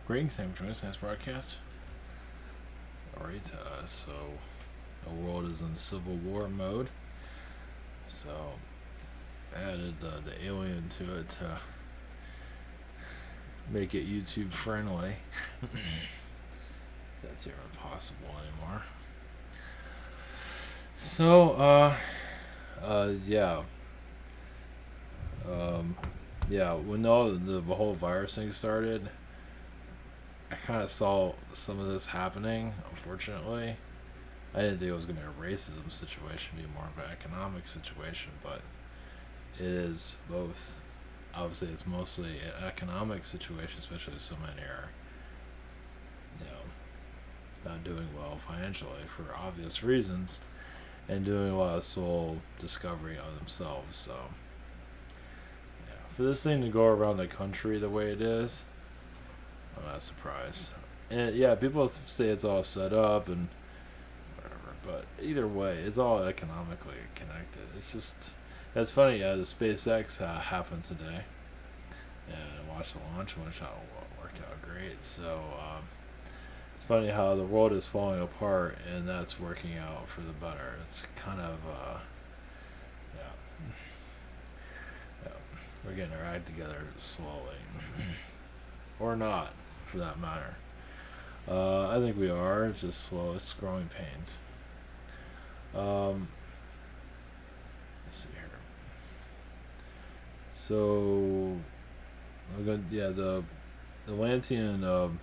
Greetings, thanks for joining us in this broadcast. Alright, so the world is in civil war mode. So added the alien to it to make it YouTube friendly. That's even possible anymore. So, yeah. When all the whole virus thing started, I kind of saw some of this happening, unfortunately. I didn't think it was going to be a racism situation, be more of an economic situation, but it is both. Obviously, it's mostly an economic situation, especially so many are, not doing well financially for obvious reasons, and doing a lot of soul discovery of themselves. So, for this thing to go around the country the way it is, I'm not surprised. And people say it's all set up and whatever, but either way, it's all economically connected. It's just, that's funny. The SpaceX happened today, and I watched the launch, which worked out great. So it's funny how the world is falling apart, and that's working out for the better. It's kind of we're getting our act together slowly, or not, for that matter. I think we are. It's just slow. It's growing pains. Let's see here. So, the Atlantean,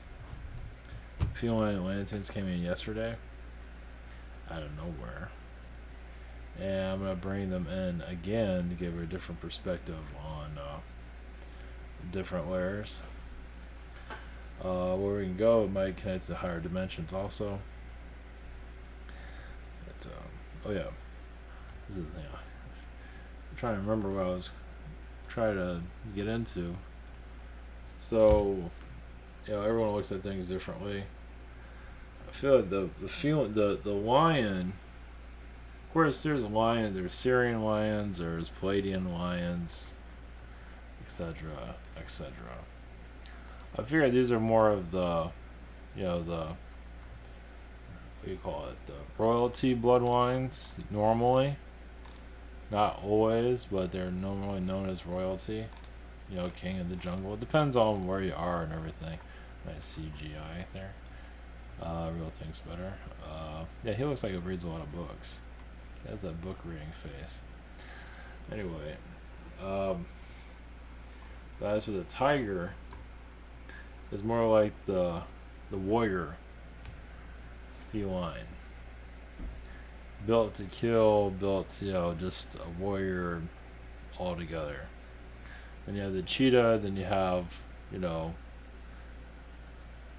Feline Atlanteans came in yesterday, out of nowhere. And I'm going to bring them in again to give her a different perspective on different layers. Where we can go, it might connect to higher dimensions also. But, this is the thing. I'm trying to remember what I was trying to get into. So, everyone looks at things differently. I feel like the lion. Of course, there's a lion. There's Syrian lions. There's Palladian lions, etc., etc. I figure these are more of the, what do you call it, the royalty bloodlines, normally. Not always, but they're normally known as royalty. King of the jungle. It depends on where you are and everything. Nice CGI there. Real thing's better. He looks like he reads a lot of books. He has that book reading face. Anyway, as for the tiger, is more like the warrior feline. Built to kill, just a warrior altogether. Then you have the cheetah, then you have, you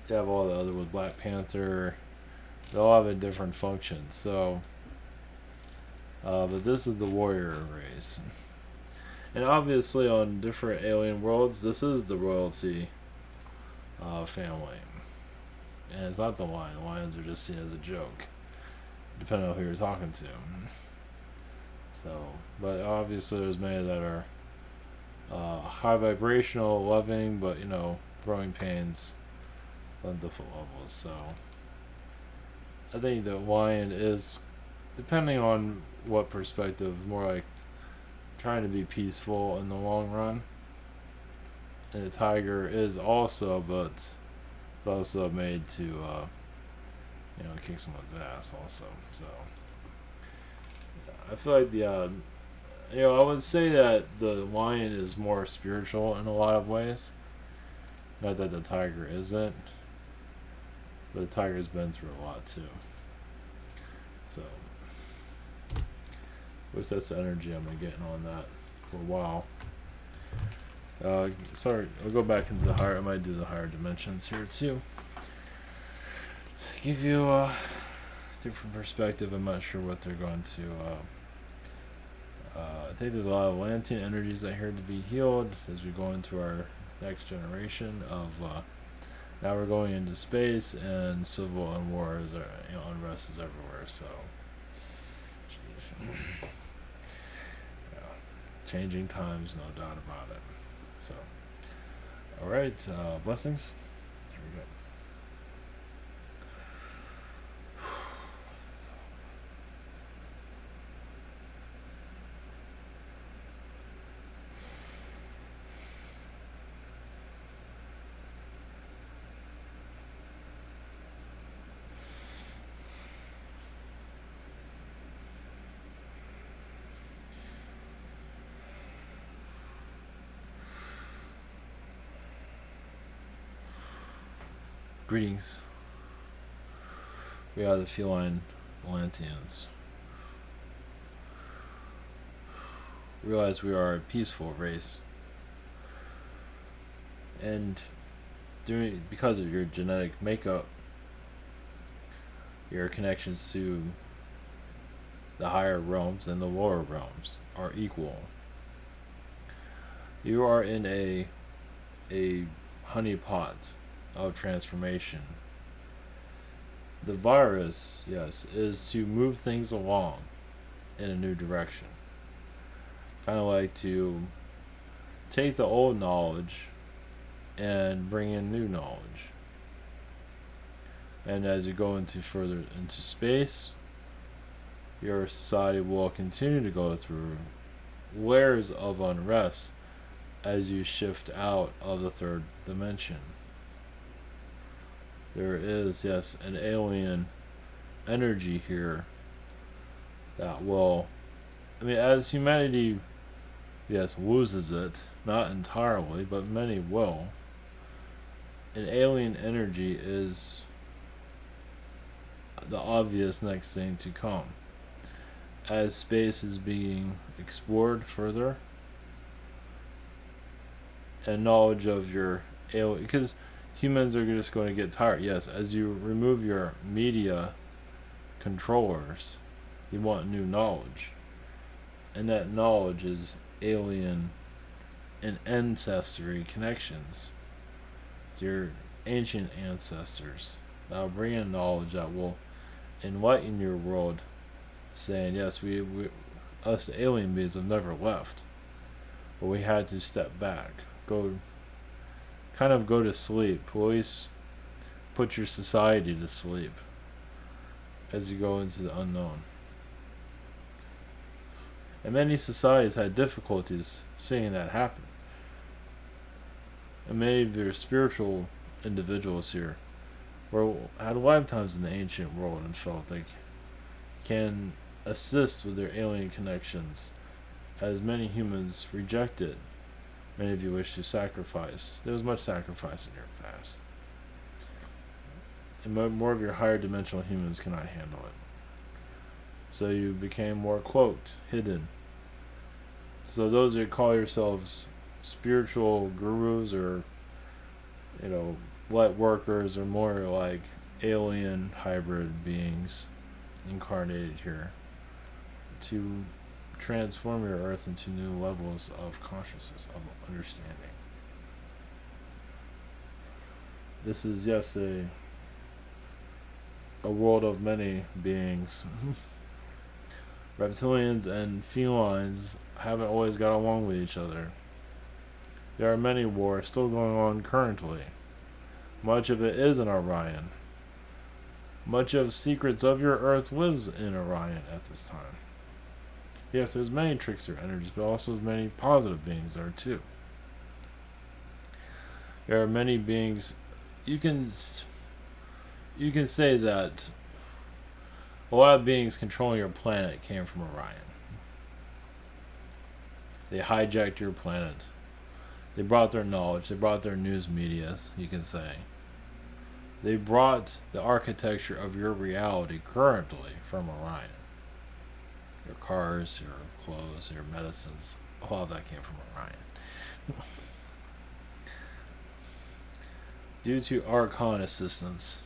have all the other with Black Panther. They all have a different function. So, but this is the warrior race. And obviously on different alien worlds, this is the royalty family. And it's not the lion. The lions are just seen as a joke, depending on who you're talking to. So, but obviously there's many that are high vibrational, loving, but growing pains on different levels. So, I think the lion is, depending on what perspective, more like trying to be peaceful in the long run. And the tiger is also, but it's also made to, kick someone's ass also. So, I feel like I would say that the lion is more spiritual in a lot of ways. Not that the tiger isn't, but the tiger's been through a lot too. So, which that's the energy I'm getting on that for a while. Sorry, I'll go back into the higher. I might do the higher dimensions here too. Give you a different perspective. I'm not sure what they're going to. I think there's a lot of Atlantean energies that are here to be healed as we go into our next generation of. Now we're going into space, and civil and wars are, unrest is everywhere. So, jeez. Changing times, no doubt about it. So, all right, blessings. Here we go. Greetings. We are the Feline Atlanteans. Realize we are a peaceful race. And because of your genetic makeup, your connections to the higher realms and the lower realms are equal. You are in a honeypot of transformation. The virus, yes, is to move things along in a new direction. Kind of like to take the old knowledge and bring in new knowledge. And as you go into further into space, your society will continue to go through layers of unrest as you shift out of the third dimension. There is, yes, an alien energy here that will, as humanity, yes, loses it, not entirely, but many will. An alien energy is the obvious next thing to come. As space is being explored further, and knowledge of your alien, because humans are just going to get tired. Yes, as you remove your media controllers, you want new knowledge. And that knowledge is alien and ancestry connections to your ancient ancestors. That'll bring in knowledge that will enlighten your world, saying, yes, we us alien beings have never left. But we had to step back. Go to sleep. Always put your society to sleep as you go into the unknown. And many societies had difficulties seeing that happen. And many of your spiritual individuals here had lifetimes in the ancient world and felt they can assist with their alien connections, as many humans rejected. Many of you wish to sacrifice. There was much sacrifice in your past. And more of your higher dimensional humans cannot handle it. So you became more cloaked, hidden. So those that call yourselves spiritual gurus or, light workers are more like alien hybrid beings incarnated here to transform your earth into new levels of consciousness, of understanding. This is, yes, a world of many beings. Reptilians and felines haven't always got along with each other. There are many wars still going on currently. Much of it is in Orion. Much of secrets of your earth lives in Orion at this time. Yes, there's many trickster energies, but also many positive beings there too. There are many beings. You can say that a lot of beings controlling your planet came from Orion. They hijacked your planet. They brought their knowledge. They brought their news medias, you can say. They brought the architecture of your reality currently from Orion. Your cars, your clothes, your medicines, all of that came from Orion. Due to Archon assistance.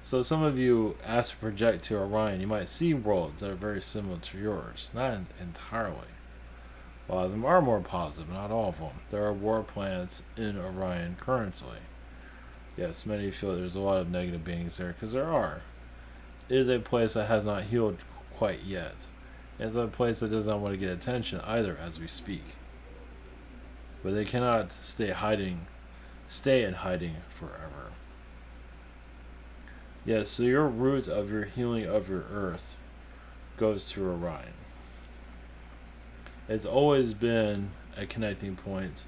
So some of you astral project to Orion, you might see worlds that are very similar to yours. Not entirely. A lot of them are more positive, not all of them. There are war planets in Orion currently. Yes, many feel there's a lot of negative beings there, because there are. It is a place that has not healed quite yet. It's a place that does not want to get attention either as we speak. But they cannot stay hiding stay in hiding forever. Yes, so your root of your healing of your earth goes to Orion. It's always been a connecting point.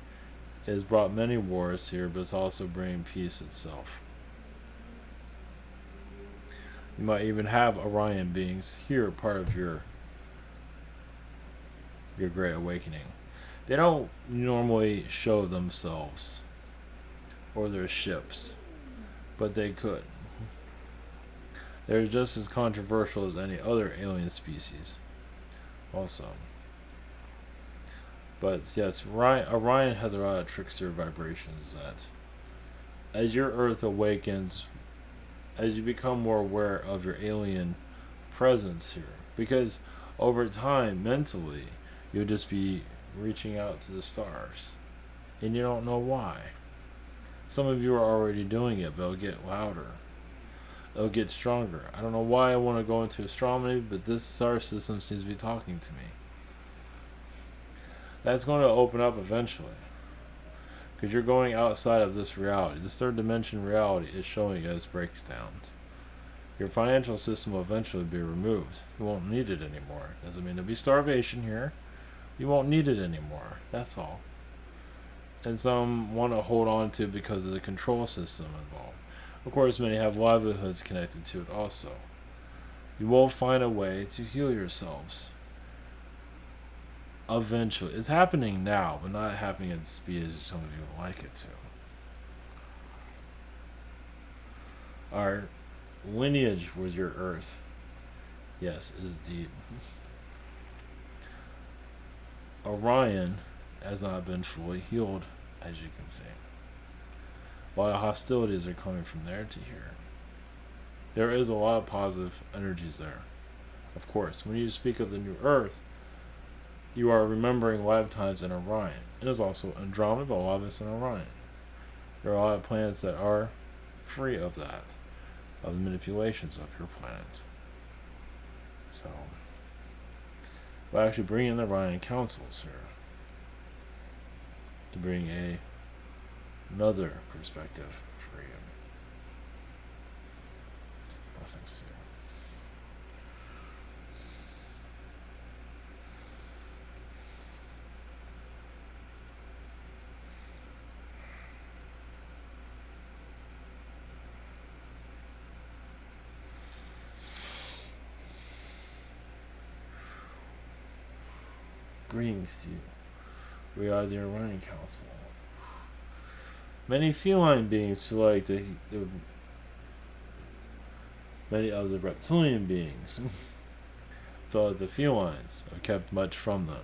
It has brought many wars here, but it's also bringing peace itself. You might even have Orion beings here, part of your great awakening. They don't normally show themselves or their ships, but they could. They're just as controversial as any other alien species, also. But yes, Orion has a lot of trickster vibrations that, as your Earth awakens, as you become more aware of your alien presence here, because over time, mentally, you'll just be reaching out to the stars, and you don't know why. Some of you are already doing it, but it'll get louder. It'll get stronger. I don't know why I want to go into astronomy, but this star system seems to be talking to me. That's going to open up eventually, because you're going outside of this reality. This third dimension reality is showing you as breaks down. Your financial system will eventually be removed. You won't need it anymore. Doesn't mean there'll be starvation here. You won't need it anymore. That's all. And some want to hold on to it because of the control system involved. Of course, many have livelihoods connected to it also. You will find a way to heal yourselves. Eventually. It's happening now, but not happening at the speed as some of you would like it to. Our lineage with your Earth, yes, is deep. Orion has not been fully healed, as you can see. A lot of hostilities are coming from there to here. There is a lot of positive energies there. Of course, when you speak of the new Earth, you are remembering lifetimes in Orion. It is also Andromeda, but a lot of it's in Orion. There are a lot of planets that are free of that, of the manipulations of your planet. So, we'll actually bring in the Orion councils here to bring another perspective for you. Blessings to you. Greetings to you. We are the Orion Council. Many feline beings who like many of the reptilian beings feel that the felines have kept much from them.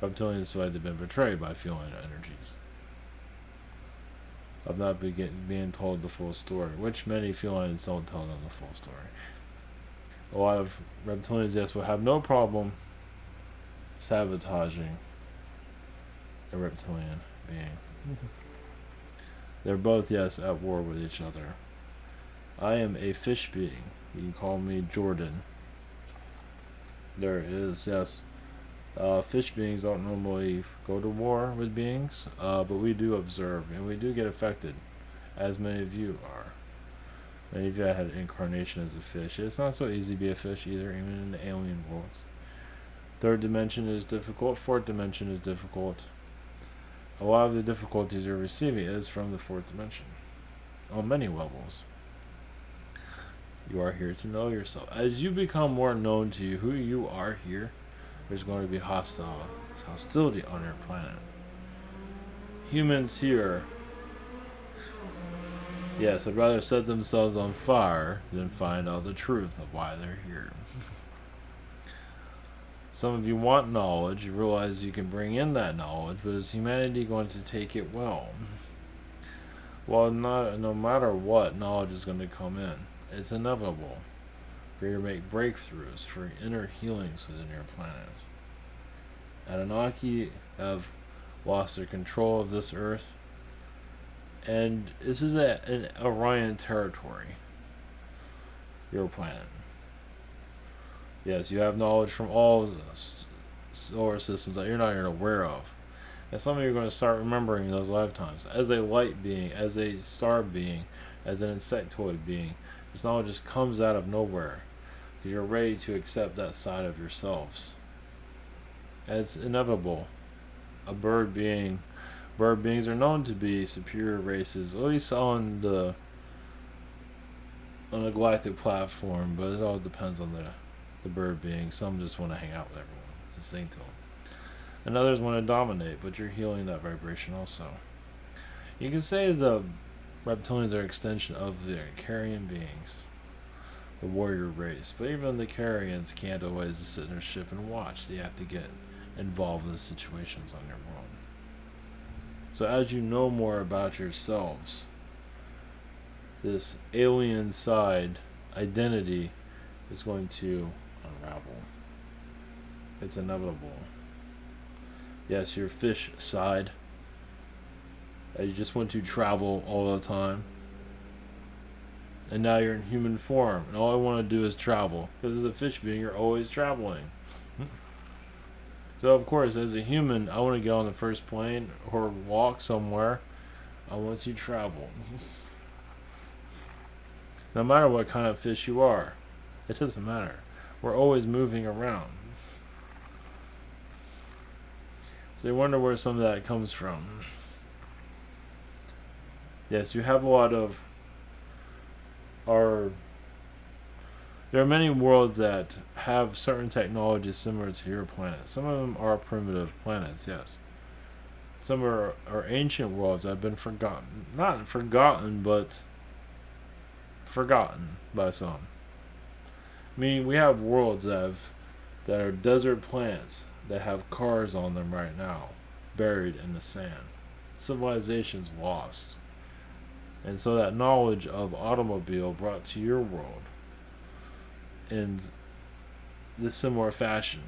Reptilians feel like they've been betrayed by feline energies, of not being told the full story, which many felines don't tell them the full story. A lot of reptilians, yes, will have no problem sabotaging a reptilian being. They're both, yes, at war with each other. I am a fish being. You can call me Jordan. There is, yes. Fish beings don't normally go to war with beings, but we do observe, and we do get affected, as many of you are. Many of you had an incarnation as a fish. It's not so easy to be a fish either, even in the alien worlds. Third dimension is difficult. Fourth dimension is difficult. A lot of the difficulties you're receiving is from the fourth dimension, on many levels. You are here to know yourself. As you become more known to you who you are here, there's going to be hostility on your planet. Humans here, yes, would rather set themselves on fire than find out the truth of why they're here. Some of you want knowledge. You realize you can bring in that knowledge, but is humanity going to take it well? Well, no matter what, knowledge is going to come in. It's inevitable for you to make breakthroughs, for inner healings within your planet. Anunnaki have lost their control of this earth, and this is an Orion territory, your planet. Yes, you have knowledge from all the solar systems that you're not even aware of. And some of you are going to start remembering those lifetimes as a light being, as a star being, as an insectoid being. This knowledge just comes out of nowhere because you're ready to accept that side of yourselves. As inevitable. A bird being, bird beings are known to be superior races, at least on the galactic platform, but it all depends on the bird being. Some just want to hang out with everyone and sing to them. And others want to dominate, but you're healing that vibration also. You can say the reptilians are an extension of the carrion beings, the warrior race, but even the carrions can't always just sit in their ship and watch. They have to get involved in the situations on your world. So as you know more about yourselves, this alien side identity is going to unravel. It's inevitable. Yes, your fish side, you just want to travel all the time, and now you're in human form, and all I want to do is travel, because as a fish being, you're always traveling. So of course, as a human, I want to get on the first plane or walk somewhere. I want to travel. No matter what kind of fish you are, it doesn't matter. We're always moving around. So you wonder where some of that comes from. Yes, you have a lot of there are many worlds that have certain technologies similar to your planet. Some of them are primitive planets, yes. Some are ancient worlds that have been forgotten. Not forgotten, but forgotten by some. I mean, we have worlds that are desert planets that have cars on them right now, buried in the sand. Civilization's lost. And so that knowledge of automobile brought to your world in this similar fashion.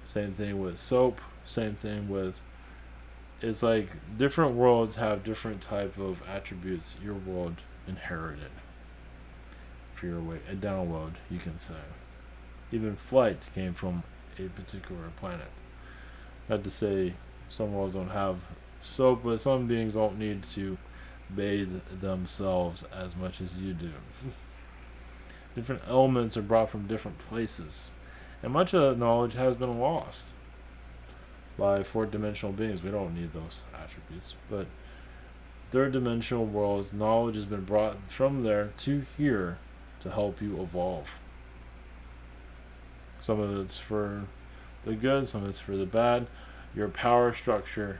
Same thing with soap, same thing with, it's like different worlds have different type of attributes your world inherited. For your way, a download, you can say. Even flight came from a particular planet. Not to say some worlds don't have soap, but some beings don't need to bathe themselves as much as you do. Different elements are brought from different places, and much of that knowledge has been lost by fourth-dimensional beings. We don't need those attributes, but third-dimensional worlds, knowledge has been brought from there to here to help you evolve. Some of it's for the good, some of it's for the bad. Your power structure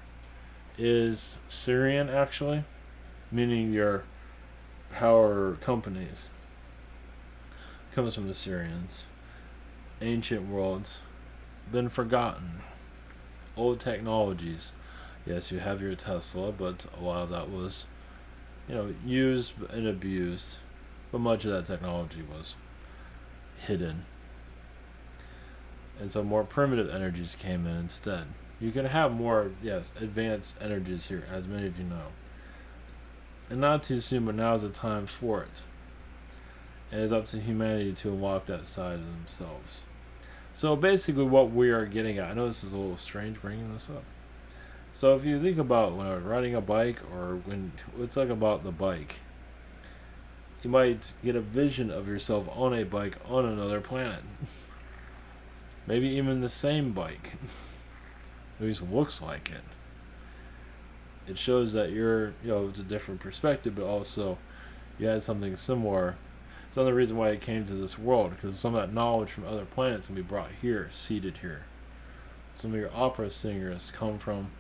is Syrian, actually, meaning your power companies comes from the Syrians. Ancient worlds, been forgotten. Old technologies. Yes, you have your Tesla, but a lot of that was, used and abused. But much of that technology was hidden. And so more primitive energies came in instead. You can have more, yes, advanced energies here, as many of you know. And not too soon, but now is the time for it. And it's up to humanity to unlock that side of themselves. So basically what we are getting at, I know this is a little strange bringing this up. So if you think about when riding a bike, or when let's talk about the bike, you might get a vision of yourself on a bike on another planet. Maybe even the same bike. At least looks like it. It shows that you're, it's a different perspective, but also you had something similar. It's another reason why it came to this world, because some of that knowledge from other planets can be brought here, seated here. Some of your opera singers come from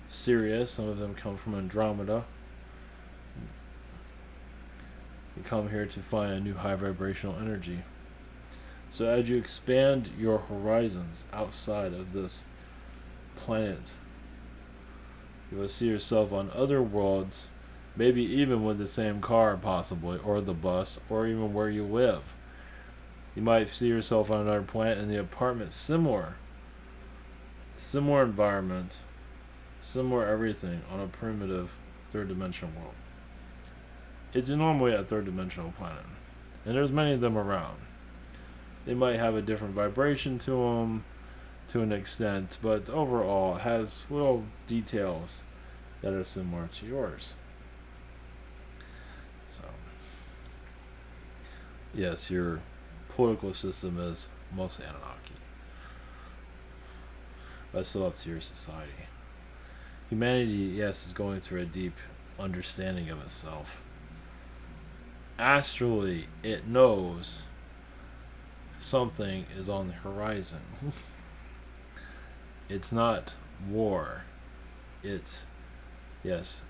Sirius, some of them come from Andromeda. You come here to find a new high vibrational energy. So as you expand your horizons outside of this planet, you will see yourself on other worlds, maybe even with the same car possibly, or the bus, or even where you live. You might see yourself on another planet in the apartment, similar environment, similar everything on a primitive third dimensional world. It's normally a third dimensional planet, and there's many of them around. They might have a different vibration to them, to an extent, but overall it has little details that are similar to yours. So, yes, your political system is mostly Anunnaki, but it's still up to your society. Humanity, yes, is going through a deep understanding of itself. Astrally, it knows something is on the horizon. It's not war. It's, yes,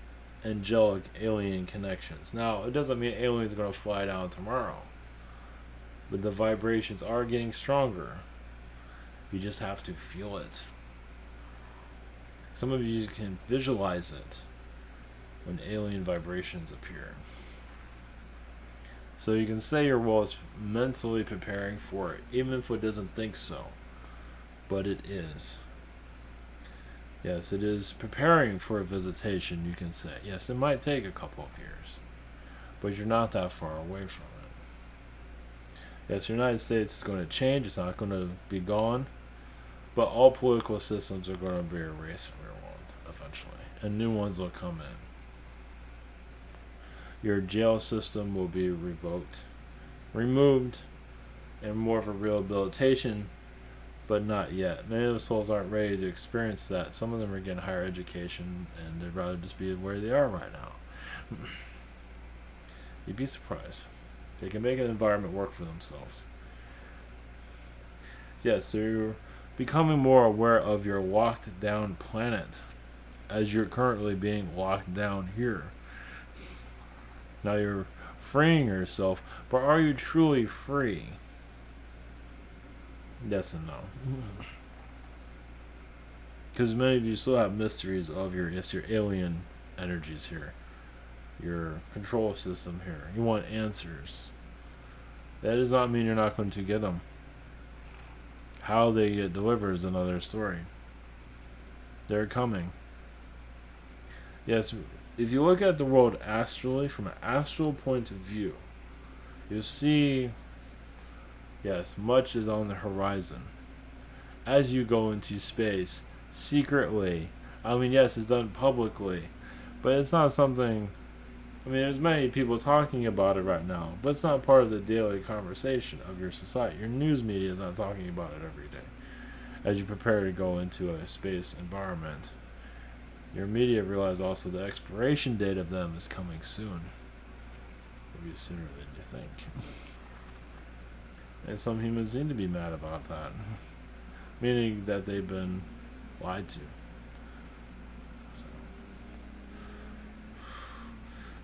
angelic alien connections. Now, it doesn't mean aliens are going to fly down tomorrow, but the vibrations are getting stronger. You just have to feel it. Some of you can visualize it when alien vibrations appear. So you can say your world is mentally preparing for it, even if it doesn't think so. But it is. Yes, it is preparing for a visitation, you can say. Yes, it might take a couple of years, but you're not that far away from it. Yes, the United States is going to change. It's not going to be gone. But all political systems are going to be erased from your world eventually, and new ones will come in. Your jail system will be revoked, removed, and more of a rehabilitation, but not yet. Many of the souls aren't ready to experience that. Some of them are getting higher education, and they'd rather just be where they are right now. You'd be surprised. They can make an environment work for themselves. Yes, so you're becoming more aware of your locked down planet as you're currently being locked down here. Now you're freeing yourself, but are you truly free? Yes and no. Because many of you still have mysteries of your alien energies here, your control system here. You want answers. That does not mean you're not going to get them. How they get delivered is another story. They're coming. Yes, if you look at the world astrally, from an astral point of view, you'll see, yes, much is on the horizon. As you go into space, secretly, I mean, yes, it's done publicly, but it's not something, I mean, there's many people talking about it right now, but it's not part of the daily conversation of your society. Your news media is not talking about it every day. As you prepare to go into a space environment, your media realize also the expiration date of them is coming soon. Maybe sooner than you think. And some humans seem to be mad about that. Meaning that they've been lied to. So.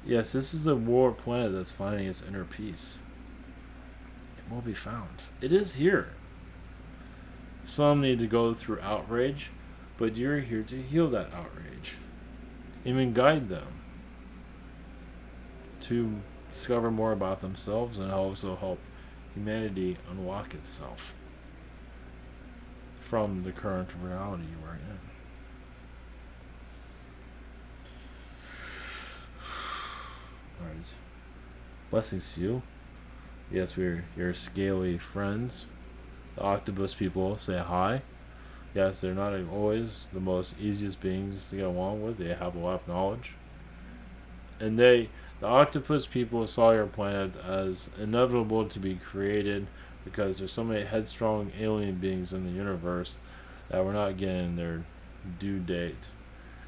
Yes, this is a war planet that's finding its inner peace. It will be found. It is here. Some need to go through outrage, but you're here to heal that outrage. Even guide them to discover more about themselves and also help humanity unlock itself from the current reality you are in. Alright. Blessings to you. Yes, we're your scaly friends. The octopus people say hi. Yes, they're not always the most easiest beings to get along with. They have a lot of knowledge. And the octopus people saw your planet as inevitable to be created because there's so many headstrong alien beings in the universe that we're not getting their due date.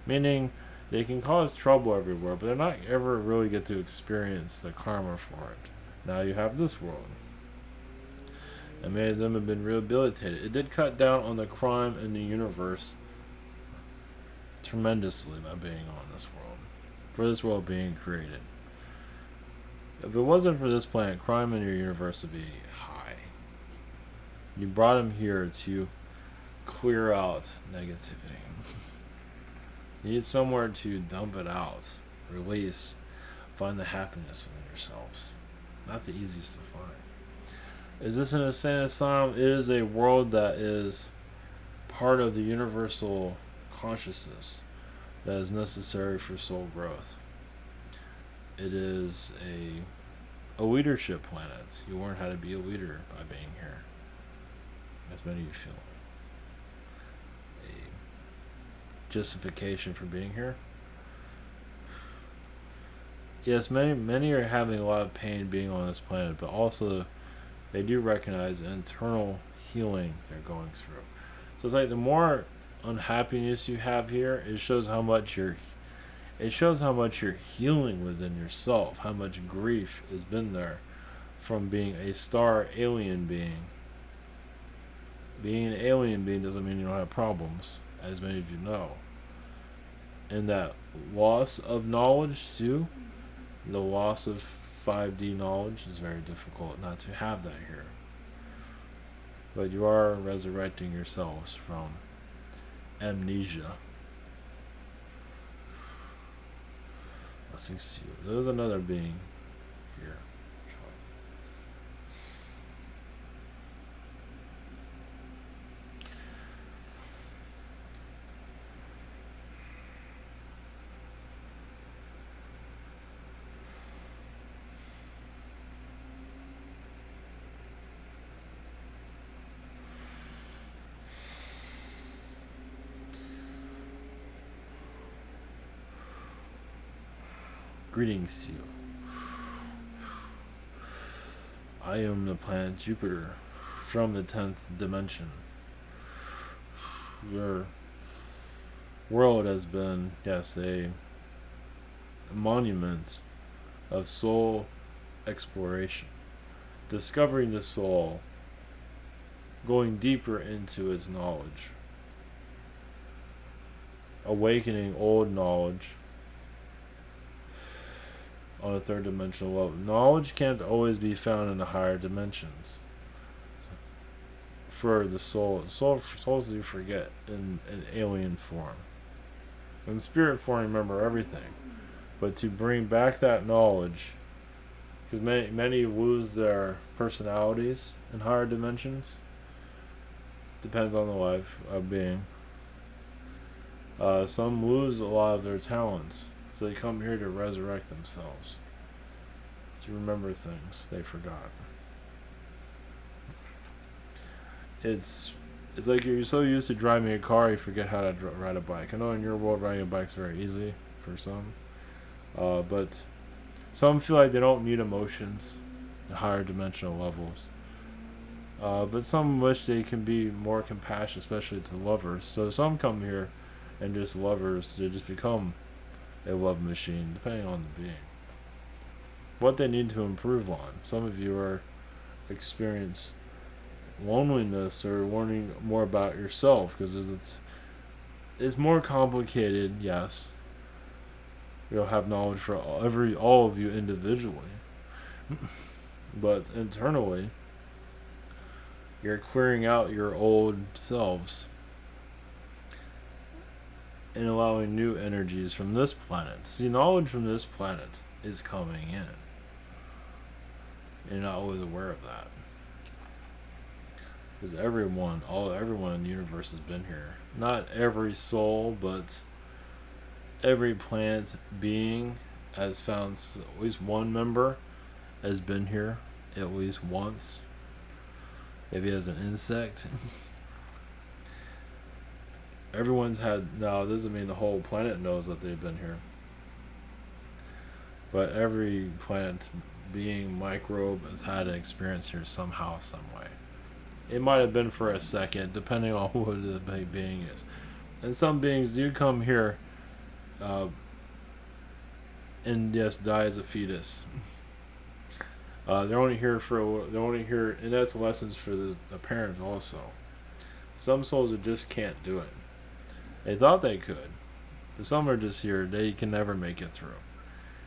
Meaning, they can cause trouble everywhere, but they're not ever really get to experience the karma for it. Now you have this world. And many of them have been rehabilitated. It did cut down on the crime in the universe tremendously by being on this world. For this world being created. If it wasn't for this planet, crime in your universe would be high. You brought him here to clear out negativity. You need somewhere to dump it out, release, find the happiness within yourselves. Not the easiest to find. Is this an insane asylum? It is a world that is part of the universal consciousness that is necessary for soul growth. It is a leadership planet. You learn how to be a leader by being here. As many of you feel. justification for being here. Yes, many are having a lot of pain being on this planet, but also they do recognize the internal healing they're going through. So it's like the more unhappiness you have here, it shows how much you're healing within yourself, how much grief has been there from being a star alien being. Being an alien being doesn't mean you don't have problems, as many of you know. And that loss of knowledge too, the loss of 5D knowledge is very difficult not to have that here. But you are resurrecting yourselves from amnesia. Blessings to you. There's another being here. Greetings to you. I am the planet Jupiter from the 10th dimension. Your world has been, yes, a monument of soul exploration, discovering the soul, going deeper into its knowledge, awakening old knowledge on a third dimensional level. Knowledge can't always be found in the higher dimensions. For the souls do forget in an alien form. In spirit form, remember everything. But to bring back that knowledge, because many lose their personalities in higher dimensions. Depends on the life of being. Some lose a lot of their talents. So they come here to resurrect themselves, to remember things they forgot. It's like you're so used to driving a car, you forget how to ride a bike. I know in your world riding a bike is very easy for some, but some feel like they don't need emotions at higher dimensional levels. But some wish they can be more compassionate, especially to lovers. So some come here and just lovers, they just become a love machine, depending on the being. What they need to improve on. Some of you are experience loneliness or learning more about yourself, because it's more complicated. Yes, you'll have knowledge for all of you individually, but internally, you're clearing out your old selves and allowing new energies from this planet. See, knowledge from this planet is coming in. You're not always aware of that. Because everyone in the universe has been here. Not every soul, but every planet being has found at least one member has been here at least once. Maybe as an insect. Everyone's had, now this doesn't mean the whole planet knows that they've been here. But every planet being microbe has had an experience here somehow, some way. It might have been for a second, depending on who the being is. And some beings do come here and yes, die as a fetus. They're only here and that's lessons for the parents also. Some souls that just can't do it. They thought they could, but some are just here. They can never make it through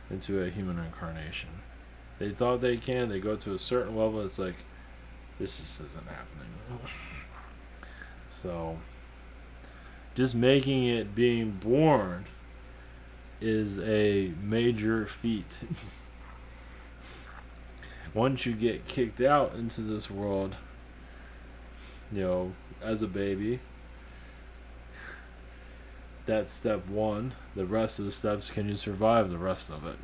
into a human incarnation. They thought they can. They go to a certain level. It's like, this just isn't happening. So, just making it being born is a major feat. Once you get kicked out into this world, as a baby, that's step one. The rest of the steps, can you survive the rest of it?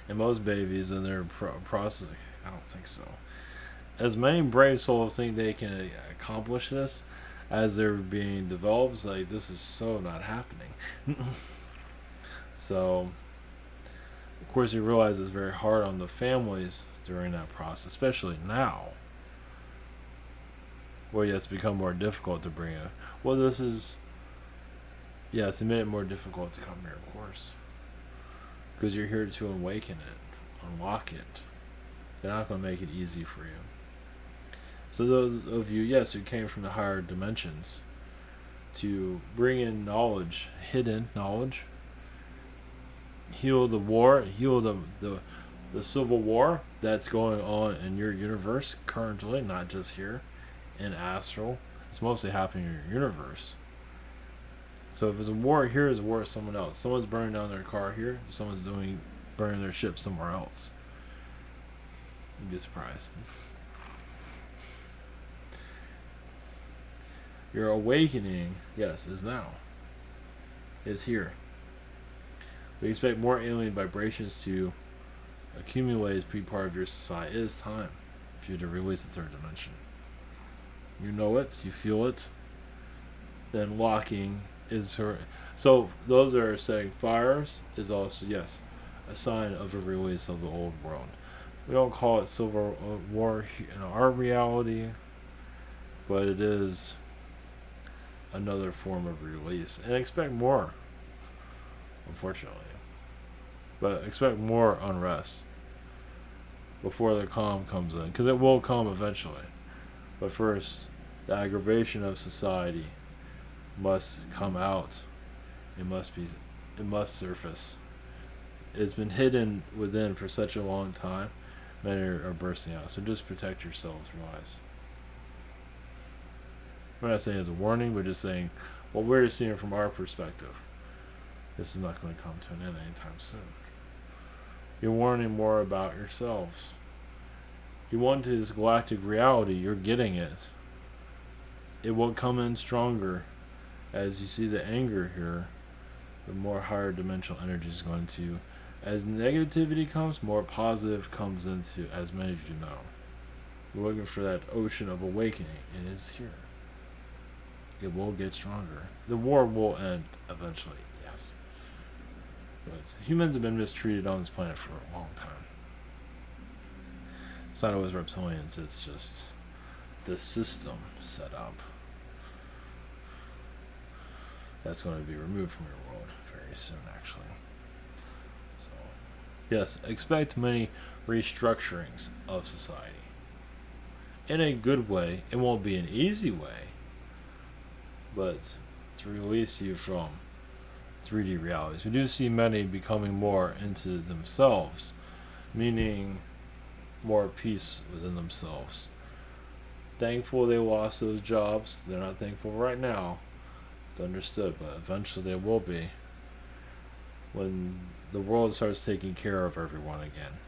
And most babies in their process, I don't think so. As many brave souls think they can accomplish this, as they're being developed, it's like, this is so not happening. So, of course, you realize it's very hard on the families during that process, especially now. Well, yes, it's become more difficult to bring it. Well, this is, yes, it made it more difficult to come here, of course. Because you're here to awaken it, unlock it. They're not going to make it easy for you. So those of you, yes, who came from the higher dimensions, to bring in knowledge, hidden knowledge, heal the war, heal the civil war that's going on in your universe currently, not just here in astral. It's mostly happening in your universe. So if there's a war here, there's a war with someone else. Someone's burning down their car here, someone's burning their ship somewhere else. You'd be surprised. Your awakening, yes, is now. Is here. We expect more alien vibrations to accumulate as be part of your society. It is time for you to release the third dimension. You know it, you feel it. Then locking is her. So those that are setting fires is also, yes, a sign of a release of the old world. We don't call it civil war in our reality, but it is another form of release. And expect more, unfortunately. But expect more unrest before the calm comes in, because it will come eventually. But first, the aggravation of society must come out. It must surface. It's been hidden within for such a long time. Many are bursting out. So just protect yourselves, realize. We're not saying as a warning, we're just saying what we're seeing from our perspective. This is not going to come to an end anytime soon. You're warning more about yourselves. You want this galactic reality, you're getting it. It will come in stronger as you see the anger here. The more higher dimensional energy is going to, as negativity comes, more positive comes into, as many of you know. You're looking for that ocean of awakening. It is here. It will get stronger. The war will end eventually, yes. But humans have been mistreated on this planet for a long time. It's not always reptilians, it's just the system set up. That's going to be removed from your world very soon, actually. So, yes, expect many restructurings of society. In a good way. It won't be an easy way, but to release you from 3D realities. We do see many becoming more into themselves, meaning more peace within themselves. Thankful they lost those jobs. They're not thankful right now. It's understood, but eventually they will be when the world starts taking care of everyone again,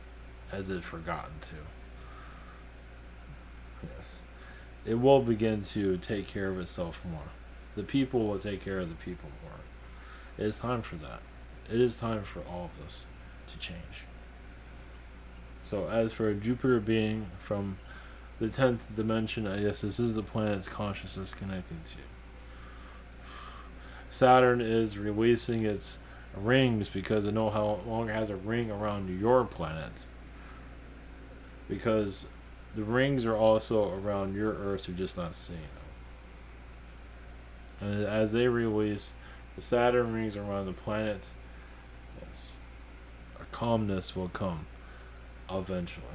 as it's forgotten to. Yes. It will begin to take care of itself more. The people will take care of the people more. It is time for that. It is time for all of this to change. So as for Jupiter being from the 10th dimension, I guess this is the planet's consciousness connecting to. Saturn is releasing its rings because it no longer has a ring around your planet. Because the rings are also around your Earth, you're just not seeing them. And as they release, the Saturn rings around the planet, yes, a calmness will come eventually.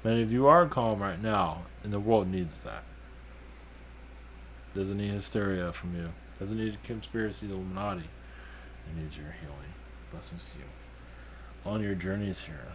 Many of you are calm right now, and the world needs that. Doesn't need hysteria from you. Doesn't need conspiracy Illuminati. It needs your healing. Blessings to you on your journeys here.